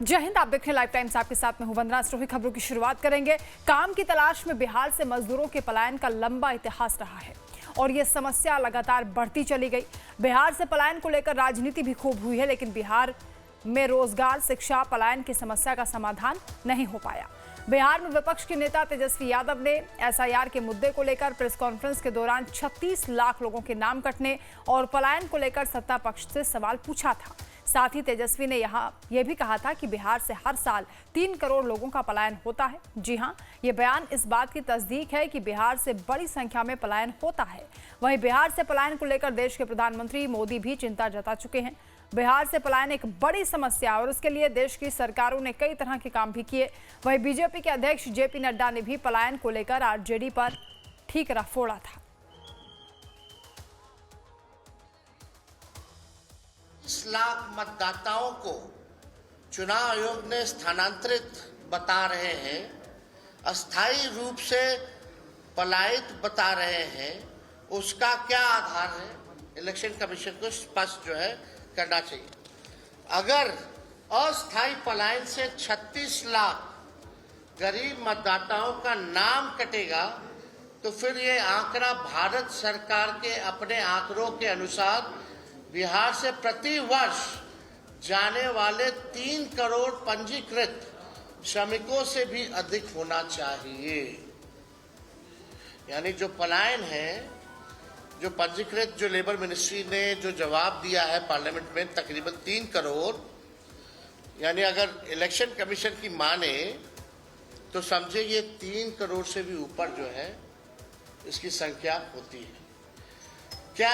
जय हिंद। आप देख रहे हैं लाइव टाइम्स, आपके साथ में हूं वंदना। स्टोरी खबरों की शुरुआत करेंगे। काम की तलाश में बिहार से मजदूरों के पलायन का लंबा इतिहास रहा है और यह समस्या लगातार बढ़ती चली गई। बिहार से पलायन को लेकर राजनीति भी खूब हुई है, लेकिन बिहार में रोजगार, शिक्षा, पलायन की समस्या का समाधान नहीं हो पाया। बिहार में विपक्ष के नेता तेजस्वी यादव ने एसआईआर के मुद्दे को लेकर प्रेस कॉन्फ्रेंस के दौरान 36 लाख लोगों के नाम कटने और पलायन को लेकर सत्ता पक्ष से सवाल पूछा था। साथ ही तेजस्वी ने यह भी कहा था कि बिहार से हर साल 3 करोड़ लोगों का पलायन होता है। जी हां, ये बयान इस बात की तस्दीक है कि बिहार से बड़ी संख्या में पलायन होता है। वहीं बिहार से पलायन को लेकर देश के प्रधानमंत्री मोदी भी चिंता जता चुके हैं। बिहार से पलायन एक बड़ी समस्या और उसके लिए देश की सरकारों ने कई तरह के काम भी किए। वहीं बीजेपी के अध्यक्ष जेपी नड्डा ने भी पलायन को लेकर आरजेडी पर ठीकरा फोड़ा था। 20 लाख मतदाताओं को चुनाव आयोग ने स्थानांतरित बता रहे हैं, अस्थायी रूप से पलायित बता रहे हैं। उसका क्या आधार है? इलेक्शन कमीशन को स्पष्ट करना चाहिए। अगर अस्थायी पलायन से 36 लाख गरीब मतदाताओं का नाम कटेगा तो फिर ये आंकड़ा भारत सरकार के अपने आंकड़ों के अनुसार बिहार से प्रति वर्ष जाने वाले 3 करोड़ पंजीकृत श्रमिकों से भी अधिक होना चाहिए। यानी जो पलायन है, जो पंजीकृत, जो लेबर मिनिस्ट्री ने जो जवाब दिया है पार्लियामेंट में, तकरीबन 3 करोड़, यानी अगर इलेक्शन कमीशन की माने तो समझे ये 3 करोड़ से भी ऊपर इसकी संख्या होती है। क्या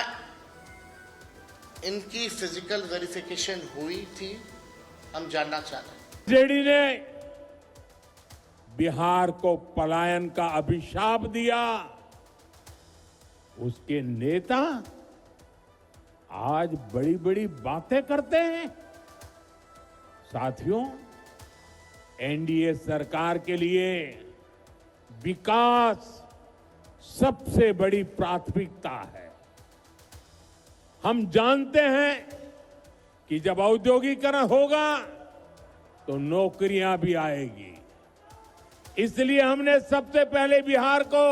इनकी फिजिकल वेरिफिकेशन हुई थी? हम जानना चाह रहे हैं। जेडी ने बिहार को पलायन का अभिशाप दिया। उसके नेता आज बड़ी बड़ी बातें करते हैं। साथियों, एनडीए सरकार के लिए विकास सबसे बड़ी प्राथमिकता है। हम जानते हैं कि जब औद्योगिकरण होगा तो नौकरियां भी आएगी। इसलिए हमने सबसे पहले बिहार को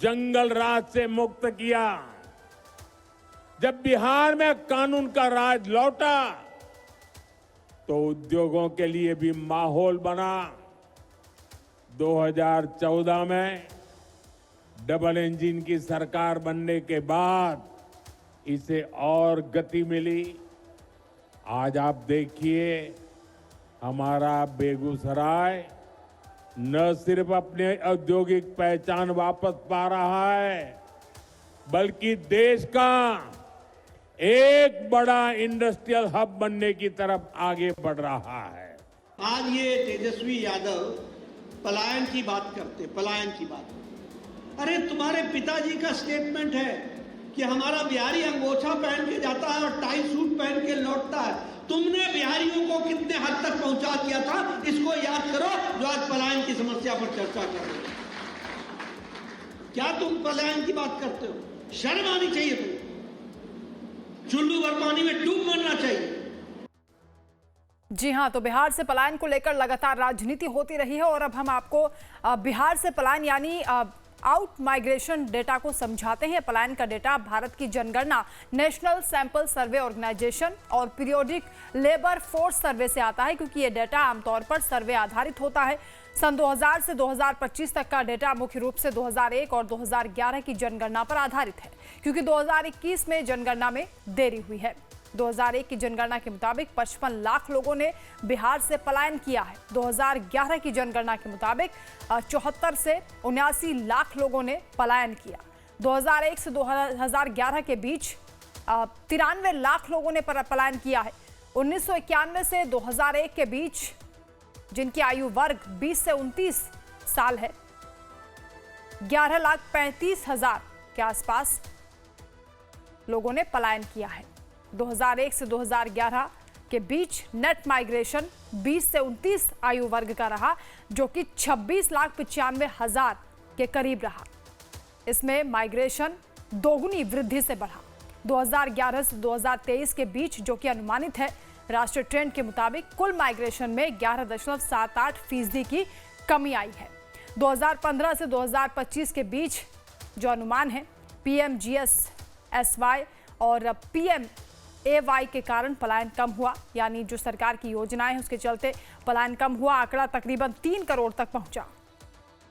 जंगल राज से मुक्त किया। जब बिहार में कानून का राज लौटा तो उद्योगों के लिए भी माहौल बना। 2014 में डबल इंजन की सरकार बनने के बाद इसे और गति मिली। आज आप देखिए, हमारा बेगूसराय न सिर्फ अपने औद्योगिक पहचान वापस पा रहा है, बल्कि देश का एक बड़ा इंडस्ट्रियल हब बनने की तरफ आगे बढ़ रहा है। आज ये तेजस्वी यादव पलायन की बात करते, पलायन की बात। अरे तुम्हारे पिताजी का स्टेटमेंट है कि हमारा बिहारी अंगोछा पहन के जाता है और टाई सूट पहन के लौटता है। तुमने बिहारियों को कितने हद तक पहुंचा दिया था, इसको याद करो, जो आज पलायन की समस्या पर चर्चा कर रहे हो। क्या तुम पलायन की बात करते हो? शर्म आनी चाहिए। तुम चुल्लू भर पानी में डूब मरना चाहिए। जी हां, तो बिहार से पलायन को लेकर लगातार राजनीति होती रही है और अब हम आपको बिहार से पलायन यानी आउट माइग्रेशन डेटा को समझाते हैं। पलायन का डेटा भारत की जनगणना, नेशनल सैंपल सर्वे ऑर्गेनाइजेशन और पीरियोडिक लेबर फोर्स सर्वे से आता है, क्योंकि ये डेटा आमतौर पर सर्वे आधारित होता है। सन 2000 से 2025 तक का डेटा मुख्य रूप से 2001 और 2011 की जनगणना पर आधारित है, क्योंकि 2021 में जनगणना में देरी हुई है। 2001 की जनगणना के मुताबिक 55 लाख लोगों ने बिहार से पलायन किया है। 2011 की जनगणना के मुताबिक 74 से 79 लाख लोगों ने पलायन किया। 2001 से 2011 के बीच 93 लाख लोगों ने पलायन किया है। 1991 से 2001 के बीच जिनकी आयु वर्ग 20 से 29 साल है, 11,35,000 के आसपास लोगों ने पलायन किया है। 2001 से 2011 के बीच नेट माइग्रेशन 20 से 29 आयु वर्ग का रहा, जो कि 26,95,000 के करीब रहा। इसमें माइग्रेशन दोगुनी वृद्धि से बढ़ा। 2011 से 2023 के बीच, जो कि अनुमानित है, राष्ट्रीय ट्रेंड के मुताबिक कुल माइग्रेशन में 11.78% की कमी आई है। 2015 से 2025 के बीच जो अनुमान है PMGSY और PMAY के कारण पलायन कम हुआ, यानी जो सरकार की योजनाएं हैं उसके चलते पलायन कम हुआ। आंकड़ा तकरीबन 3 करोड़ तक पहुंचा।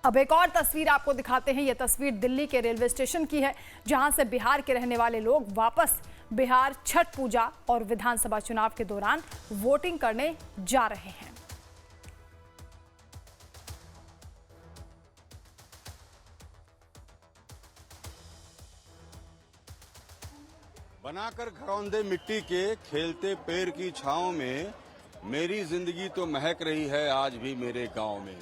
अब एक और तस्वीर आपको दिखाते हैं। यह तस्वीर दिल्ली के रेलवे स्टेशन की है, जहां से बिहार के रहने वाले लोग वापस बिहार छठ पूजा और विधानसभा चुनाव के दौरान वोटिंग करने जा रहे हैं। बनाकर घरौंदे मिट्टी के खेलते पेड़ की छांव में मेरी जिंदगी तो महक रही है आज भी मेरे गांव में।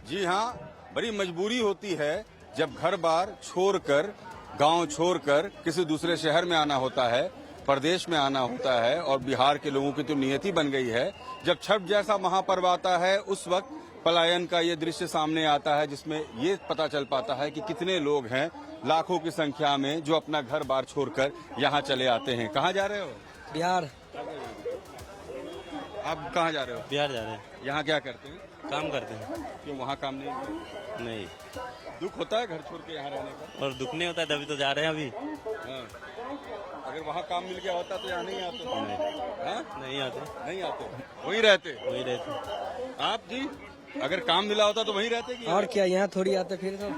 जी हाँ, बड़ी मजबूरी होती है जब घर बार छोड़कर, गांव छोड़कर किसी दूसरे शहर में आना होता है, प्रदेश में आना होता है। और बिहार के लोगों की तो नियति बन गई है, जब छठ जैसा महापर्व आता है उस वक्त पलायन का ये दृश्य सामने आता है, जिसमें ये पता चल पाता है कि कितने लोग हैं, लाखों की संख्या में, जो अपना घर बार छोड़कर यहाँ चले आते हैं। कहाँ जा रहे हो? बिहार। आप कहाँ जा रहे हो? बिहार जा रहे हैं। यहाँ क्या करते हैं? काम करते हैं। क्यों, वहाँ काम नहीं? दुख होता है घर छोड़ के यहाँ रहने का? और दुख नहीं होता है तभी तो जा रहे हैं अभी। हाँ। अगर वहाँ काम मिल गया होता तो यहाँ नहीं आते? नहीं आते। नहीं आते, वहीं रहते? वही रहते। आप जी, अगर काम मिला होता तो वहीं रहते कि? और क्या, यहाँ थोड़ी आते, फिर तो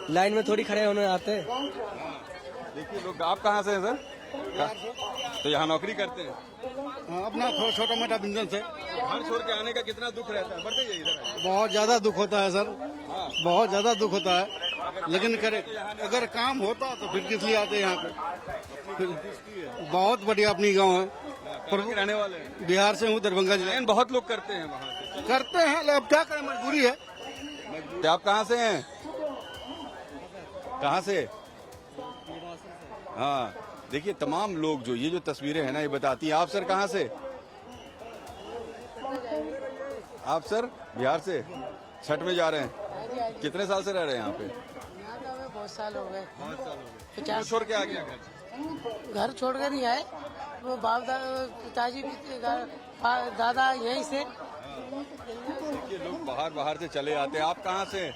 लाइन में थोड़ी खड़े होने आते। देखिए लोग, आप कहाँ से हैं सर? तो यहाँ नौकरी करते हैं? अपना छोटा मोटा बिजनेस है। घर छोड़ के आने का कितना दुख रहता है? बताइए इधर। बहुत ज्यादा दुख होता है सर, बहुत ज्यादा दुख होता है, लेकिन करे अगर काम होता तो फिर किस लिए आते यहाँ पे? फिर बहुत बढ़िया अपनी गांव है। प्रभु रहने वाले हैं? बिहार से हूँ, दरभंगा जिला। बहुत लोग करते हैं वहाँ से। करते हैं, अब क्या करें, मजबूरी है। आप कहाँ से हैं? कहाँ से? हाँ, देखिए तमाम लोग जो ये जो तस्वीरें हैं ना, ये बताती हैं। आप सर कहाँ से? आप सर बिहार से छठ में जा रहे हैं? कितने साल से रह रहे हैं यहाँ पे? बहुत साल हो गए। 50 छोड़ के आ गया घर छोड़ कर नहीं आए, वो बाप पिताजी दादा यहीं से। देखिए लोग बाहर से चले आते हैं। आप कहाँ से?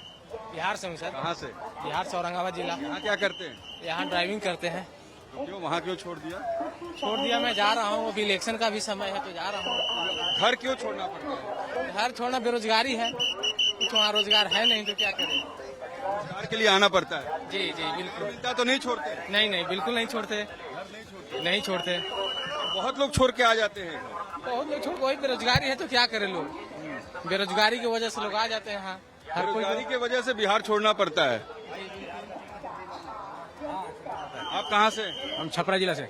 बिहार से हूँ सर। कहाँ से? बिहार से औरंगाबाद जिला। यहाँ क्या करते हैं? यहाँ ड्राइविंग करते हैं। तो क्यों वहाँ क्यों छोड़ दिया? छोड़ दिया, मैं जा रहा हूँ, अभी इलेक्शन का भी समय है तो जा रहा हूँ। घर क्यों छोड़ना पड़ता है? घर छोड़ना बेरोजगारी है, कुछ वहाँ रोजगार है नहीं तो क्या करें। रोजगार के लिए आना पड़ता है? जी जी बिल्कुल। मिलता तो नहीं छोड़ते? नहीं बिल्कुल नहीं छोड़ते। नहीं छोड़ते। बहुत लोग छोड़ के आ जाते हैं। बहुत लोग छोड़, कोई बेरोजगारी है तो क्या करे लोग। बेरोजगारी की वजह से लोग आ जाते हैं यहाँ। हर कोई बेरोजगारी की वजह से बिहार छोड़ना पड़ता है। आप कहाँ से? हम छपरा जिला से।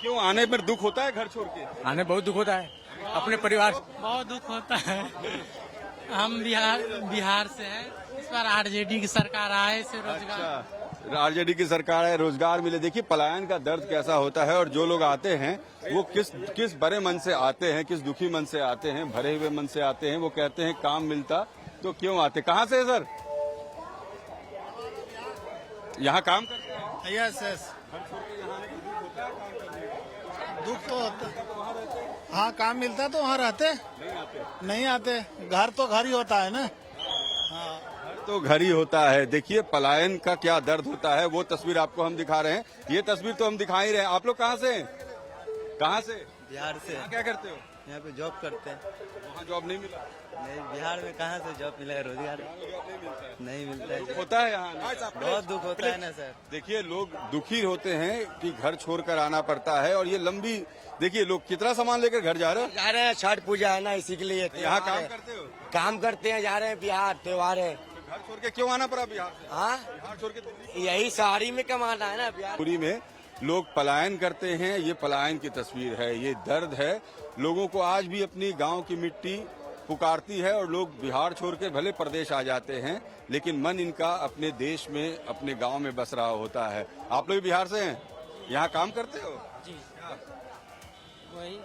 क्यों, आने पर दुख होता है घर छोड़ के? आने बहुत दुख होता है, अपने परिवार बहुत दुख होता है। हम बिहार से हैं, इस बार आरजेडी की सरकार आए से रोजगार। अच्छा, आरजेडी की सरकार है, रोजगार मिले। देखिए पलायन का दर्द कैसा होता है, और जो लोग आते हैं वो किस बड़े मन से आते हैं, किस दुखी मन से आते हैं, भरे हुए मन से आते हैं। वो कहते हैं काम मिलता तो क्यों आते। कहाँ से है सर? यहाँ काम करते हैं? यस यस, दुख तो होता। हाँ, काम मिलता तो वहाँ रहते, नहीं आते। घर तो घर ही होता है ना। हाँ, तो घर ही होता है। देखिए पलायन का क्या दर्द होता है, वो तस्वीर आपको हम दिखा रहे हैं। ये तस्वीर तो हम दिखा ही रहे हैं। आप लोग कहाँ से हैं? कहाँ से? बिहार से। क्या करते हो? यहाँ पे जॉब करते हैं। वहाँ जॉब नहीं मिला? नहीं, बिहार में कहाँ से जॉब मिलेगा, रोजगार नहीं मिलता है। होता है यहाँ? बहुत दुख होता है ना सर। देखिए लोग दुखी होते हैं कि घर छोड़कर आना पड़ता है, और ये लंबी, देखिए लोग कितना सामान लेकर घर जा रहे हो? जा रहे हैं, छठ पूजा है ना, इसी के लिए यहाँ काम करते हो? काम करते हैं, जा रहे हैं, बिहार त्योहार है। घर छोड़ के क्यों आना पड़ा बिहार से? हाँ, बिहार छोड़ के यही शहरी में कमाना है ना बिहार। पूरी में लोग पलायन करते हैं। ये पलायन की तस्वीर है, ये दर्द है। लोगों को आज भी अपनी गांव की मिट्टी पुकारती है, और लोग बिहार छोड़ के भले प्रदेश आ जाते हैं, लेकिन मन इनका अपने देश में, अपने गांव में बस रहा होता है। आप लोग बिहार से हैं, यहाँ काम करते हो? जी वही।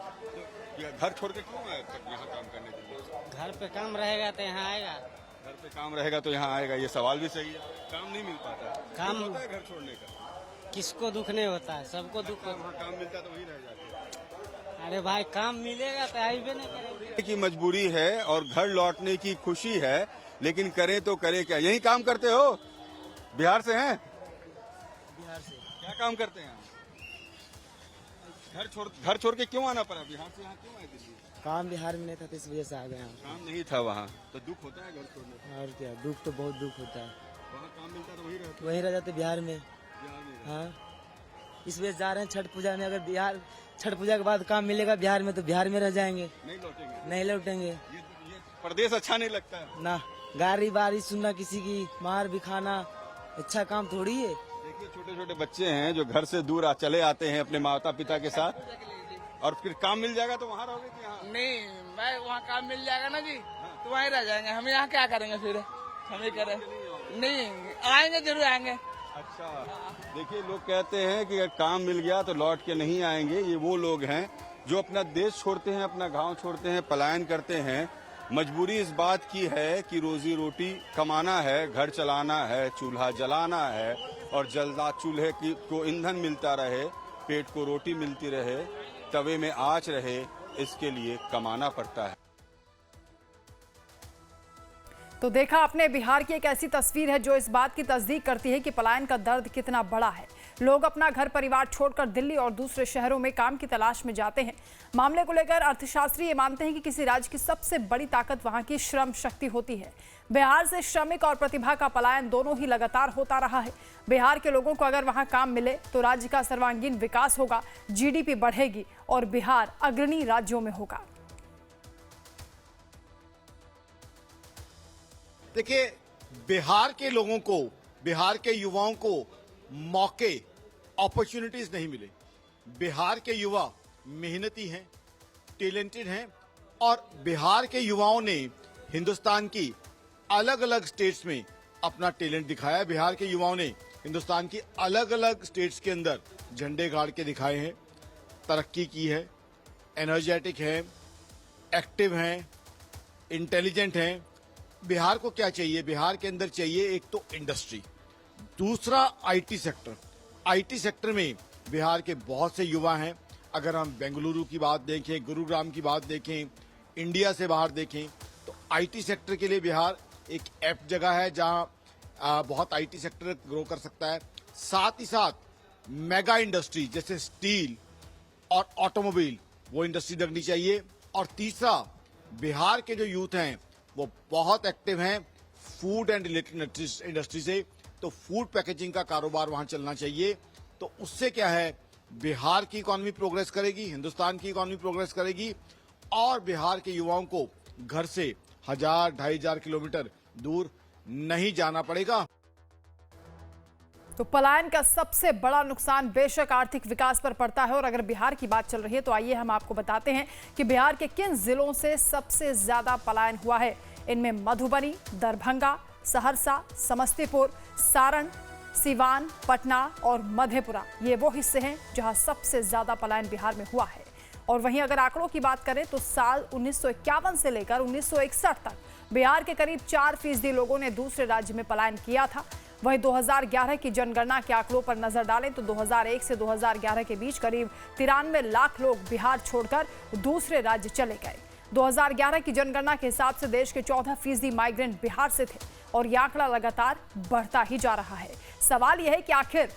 घर छोड़ के क्यों आए यहाँ काम करने के लिए? घर पे काम रहेगा तो यहाँ आएगा। घर पे काम रहेगा तो यहाँ आएगा, ये सवाल भी सही है। काम नहीं मिल पाता, काम होता है घर छोड़ने का। किसको दुख नहीं होता है, सबको दुख होता वहाँ काम मिलता तो वहीं रह जाते हैं। अरे भाई काम मिलेगा तो आइबे नहीं करेंगे। की मजबूरी है और घर लौटने की खुशी है, लेकिन करें तो करें क्या। यही काम करते हो? बिहार से हैं? बिहार से। क्या काम करते हैं? घर छोड़ के क्यों आना पड़ा? बिहार से यहाँ क्यों आए दिल्ली? काम बिहार में नहीं था तो इस वजह से आ गए हम। काम नहीं था वहाँ, तो दुख होता है घर छोड़ने में। और क्या, दुख तो बहुत दुख होता है। वहाँ काम मिलता तो वहीं रह जाते बिहार में। हाँ, इस वजह जा रहे हैं छठ पूजा में। अगर बिहार छठ पूजा के बाद काम मिलेगा बिहार में तो बिहार में रह जाएंगे, नहीं लौटेंगे। ये प्रदेश अच्छा नहीं लगता है ना। गाड़ी बारिश सुनना, किसी की मार भी खाना, अच्छा काम थोड़ी है। देखिए, छोटे छोटे बच्चे हैं जो घर से दूर चले आते हैं अपने माता पिता के साथ, और फिर काम मिल जाएगा तो वहाँ रहोगे कि यहाँ? नहीं भाई, वहाँ काम मिल जाएगा ना जी, तो वहीं रह जाएंगे। हम यहाँ क्या करेंगे फिर? हम ही करें? नहीं, आएंगे, जरूर आएंगे। अच्छा, देखिए, लोग कहते हैं कि अगर काम मिल गया तो लौट के नहीं आएंगे। ये वो लोग हैं जो अपना देश छोड़ते हैं, अपना गांव छोड़ते हैं, पलायन करते हैं। मजबूरी इस बात की है कि रोजी रोटी कमाना है, घर चलाना है, चूल्हा जलाना है, और जलदा चूल्हे को ईंधन मिलता रहे, पेट को रोटी मिलती रहे, तवे में आंच रहे, इसके लिए कमाना पड़ता है। तो देखा आपने, बिहार की एक ऐसी तस्वीर है जो इस बात की तस्दीक करती है कि पलायन का दर्द कितना बड़ा है। लोग अपना घर परिवार छोड़कर दिल्ली और दूसरे शहरों में काम की तलाश में जाते हैं। मामले को लेकर अर्थशास्त्री ये मानते हैं कि किसी राज्य की सबसे बड़ी ताकत वहां की श्रम शक्ति होती है। बिहार से श्रमिक और प्रतिभा का पलायन दोनों ही लगातार होता रहा है। बिहार के लोगों को अगर वहां काम मिले तो राज्य का सर्वांगीण विकास होगा, जीडीपी बढ़ेगी और बिहार अग्रणी राज्यों में होगा। देखिए, बिहार के लोगों को, बिहार के युवाओं को मौके, अपॉर्चुनिटीज नहीं मिले। बिहार के युवा मेहनती हैं, टैलेंटेड हैं, और बिहार के युवाओं ने हिंदुस्तान की अलग अलग स्टेट्स में अपना टैलेंट दिखाया। बिहार के युवाओं ने हिंदुस्तान की अलग अलग स्टेट्स के अंदर झंडे गाड़ के दिखाए हैं, तरक्की की है, एनर्जेटिक हैं, एक्टिव हैं, इंटेलिजेंट हैं। बिहार को क्या चाहिए? बिहार के अंदर चाहिए एक तो इंडस्ट्री, दूसरा आईटी सेक्टर। आईटी सेक्टर में बिहार के बहुत से युवा हैं। अगर हम बेंगलुरु की बात देखें, गुरुग्राम की बात देखें, इंडिया से बाहर देखें, तो आईटी सेक्टर के लिए बिहार एक ऐप्ट जगह है जहां बहुत आईटी सेक्टर ग्रो कर सकता है। साथ ही साथ मेगा इंडस्ट्री जैसे स्टील और ऑटोमोबाइल, वो इंडस्ट्री लगनी चाहिए। और तीसरा, बिहार के जो यूथ हैं वो बहुत एक्टिव हैं फूड एंड रिलेटेड इंडस्ट्री से, तो फूड पैकेजिंग का कारोबार वहां चलना चाहिए। तो उससे क्या है, बिहार की इकोनॉमी प्रोग्रेस करेगी, हिंदुस्तान की इकोनॉमी प्रोग्रेस करेगी, और बिहार के युवाओं को घर से 1000-2500 किलोमीटर दूर नहीं जाना पड़ेगा। तो पलायन का सबसे बड़ा नुकसान बेशक आर्थिक विकास पर पड़ता है। और अगर बिहार की बात चल रही है तो आइए हम आपको बताते हैं कि बिहार के किन जिलों से सबसे ज्यादा पलायन हुआ है। इनमें मधुबनी, दरभंगा, सहरसा, समस्तीपुर, सारण, सिवान, पटना और मधेपुरा, ये वो हिस्से हैं जहां सबसे ज्यादा पलायन बिहार में हुआ है। और वहीं अगर आंकड़ों की बात करें तो साल 1951 से लेकर 1961 तक बिहार के करीब 4% लोगों ने दूसरे राज्य में पलायन किया था। वहीं 2011 की जनगणना के आंकड़ों पर नजर डालें तो 2001 से 2011 के बीच करीब 93 लाख लोग बिहार छोड़कर दूसरे राज्य चले गए। 2011 की जनगणना के हिसाब से देश के 14% माइग्रेंट बिहार से थे और यह आंकड़ा लगातार बढ़ता ही जा रहा है। सवाल यह है कि आखिर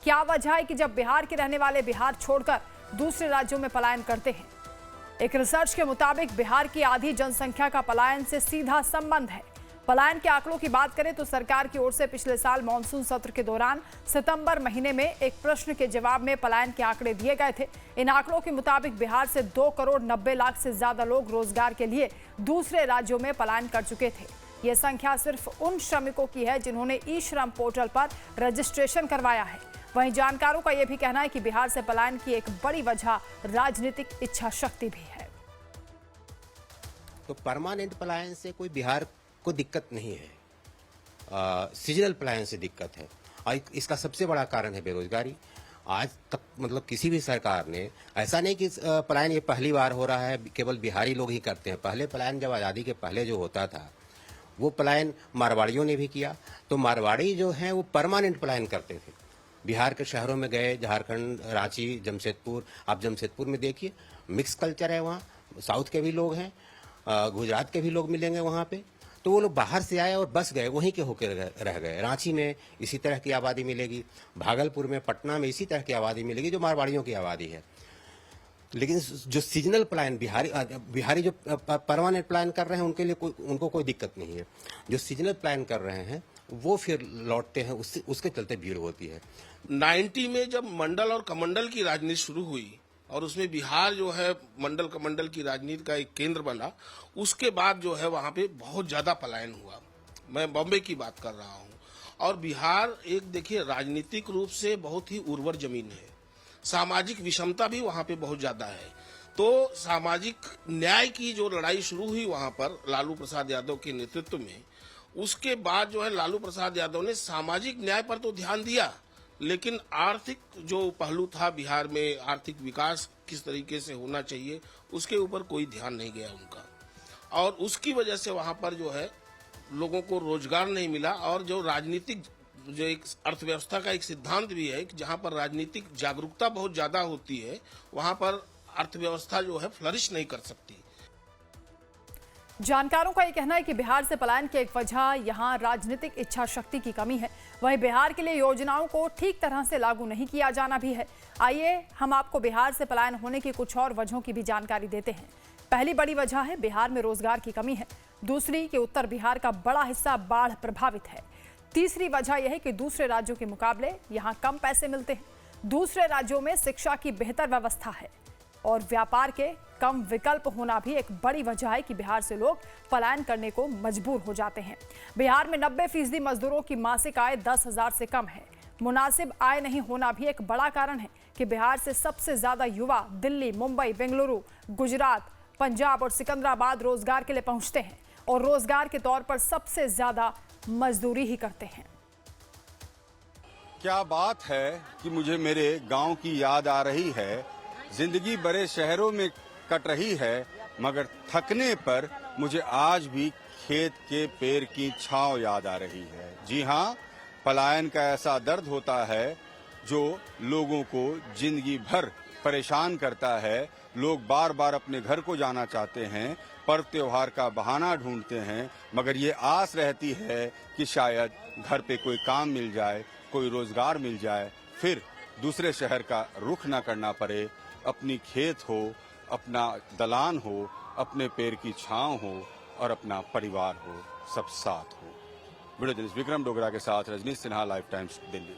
क्या वजह है कि जब बिहार के रहने वाले बिहार छोड़कर दूसरे राज्यों में पलायन करते हैं। एक रिसर्च के मुताबिक बिहार की आधी जनसंख्या का पलायन से सीधा संबंध है। पलायन के आंकड़ों की बात करें तो सरकार की ओर से पिछले साल मानसून सत्र के दौरान सितंबर महीने में एक प्रश्न के जवाब में पलायन के आंकड़े दिए गए थे। इन आंकड़ों के मुताबिक बिहार से 2 करोड़ 90 लाख से ज्यादा लोग रोजगार के लिए दूसरे राज्यों में पलायन कर चुके थे। यह संख्या सिर्फ उन श्रमिकों की है जिन्होंने ई श्रम पोर्टल पर रजिस्ट्रेशन करवाया है। वहीं जानकारों का यह भी कहना है कि बिहार से पलायन की एक बड़ी वजह राजनीतिक इच्छा शक्ति भी है। तो परमानेंट पलायन से कोई बिहार को दिक्कत नहीं है, सीजनल पलायन से दिक्कत है। और इसका सबसे बड़ा कारण है बेरोजगारी। आज तक मतलब किसी भी सरकार ने, ऐसा नहीं कि पलायन ये पहली बार हो रहा है, केवल बिहारी लोग ही करते हैं। पहले पलायन जब आज़ादी के पहले जो होता था वो पलायन मारवाड़ियों ने भी किया। तो मारवाड़ी जो हैं वो परमानेंट पलायन करते थे, बिहार के शहरों में गए, झारखंड, रांची, जमशेदपुर, आप जमशेदपुर में देखिए मिक्स कल्चर है वहाँ, साउथ के भी लोग हैं, गुजरात के भी लोग मिलेंगे वहाँ पे। तो वो लोग बाहर से आए और बस गए, वहीं के होकर रह गए। रांची में इसी तरह की आबादी मिलेगी, भागलपुर में, पटना में इसी तरह की आबादी मिलेगी जो मारवाड़ियों की आबादी है। लेकिन जो सीजनल प्लान बिहारी जो परमानेंट प्लान कर रहे हैं उनके लिए उनको कोई दिक्कत नहीं है। जो सीजनल प्लान कर रहे हैं वो फिर लौटते हैं, उसके चलते भीड़ होती है। 90 में जब मंडल और कमंडल की राजनीति शुरू हुई और उसमें बिहार जो है मंडल कमंडल की राजनीति का एक केंद्र बना, उसके बाद जो है वहां पे बहुत ज्यादा पलायन हुआ। मैं बॉम्बे की बात कर रहा हूं। और बिहार एक देखिए राजनीतिक रूप से बहुत ही उर्वर जमीन है, सामाजिक विषमता भी वहां पे बहुत ज्यादा है। तो सामाजिक न्याय की जो लड़ाई शुरू हुई वहां पर लालू प्रसाद यादव के नेतृत्व में, उसके बाद जो है लालू प्रसाद यादव ने सामाजिक न्याय पर तो ध्यान दिया, लेकिन आर्थिक जो पहलू था बिहार में, आर्थिक विकास किस तरीके से होना चाहिए, उसके ऊपर कोई ध्यान नहीं गया उनका। और उसकी वजह से वहां पर जो है लोगों को रोजगार नहीं मिला। और जो राजनीतिक जो एक अर्थव्यवस्था का एक सिद्धांत भी है कि जहां पर राजनीतिक जागरूकता बहुत ज्यादा होती है, वहां पर अर्थव्यवस्था जो है फ्लरिश नहीं कर सकती। जानकारों का ये कहना है कि बिहार से पलायन की एक वजह यहां राजनीतिक इच्छा शक्ति की कमी है। वहीं बिहार के लिए योजनाओं को ठीक तरह से लागू नहीं किया जाना भी है। आइए हम आपको बिहार से पलायन होने की कुछ और वजहों की भी जानकारी देते हैं। पहली बड़ी वजह है बिहार में रोजगार की कमी है। दूसरी कि उत्तर बिहार का बड़ा हिस्सा बाढ़ प्रभावित है। तीसरी वजह यह है कि दूसरे राज्यों के मुकाबले यहाँ कम पैसे मिलते हैं। दूसरे राज्यों में शिक्षा की बेहतर व्यवस्था है और व्यापार के कम विकल्प होना भी एक बड़ी वजह है कि बिहार से लोग पलायन करने को मजबूर हो जाते हैं। बिहार में 90% मजदूरों की मासिक आय 10,000 से कम है। मुनासिब आय नहीं होना भी एक बड़ा कारण है कि बिहार से सबसे ज्यादा युवा दिल्ली, मुंबई, बेंगलुरु, गुजरात, पंजाब और सिकंदराबाद रोजगार के लिए पहुंचते हैं और रोजगार के तौर पर सबसे ज्यादा मजदूरी ही करते हैं। क्या बात है कि मुझे मेरे गांव की याद आ रही है। जिंदगी बड़े शहरों में कट रही है, मगर थकने पर मुझे आज भी खेत के पेड़ की छांव याद आ रही है। जी हाँ, पलायन का ऐसा दर्द होता है जो लोगों को जिंदगी भर परेशान करता है। लोग बार बार अपने घर को जाना चाहते हैं, पर्व त्योहार का बहाना ढूंढते हैं, मगर ये आस रहती है कि शायद घर पे कोई काम मिल जाए, कोई रोजगार मिल जाए, फिर दूसरे शहर का रुख न करना पड़े। अपनी खेत हो, अपना दलान हो, अपने पेड़ की छांव हो और अपना परिवार हो, सब साथ हो। वीडियो जर्नलिस्ट विक्रम डोगरा के साथ रजनीश सिन्हा, लाइफ टाइम्स, दिल्ली।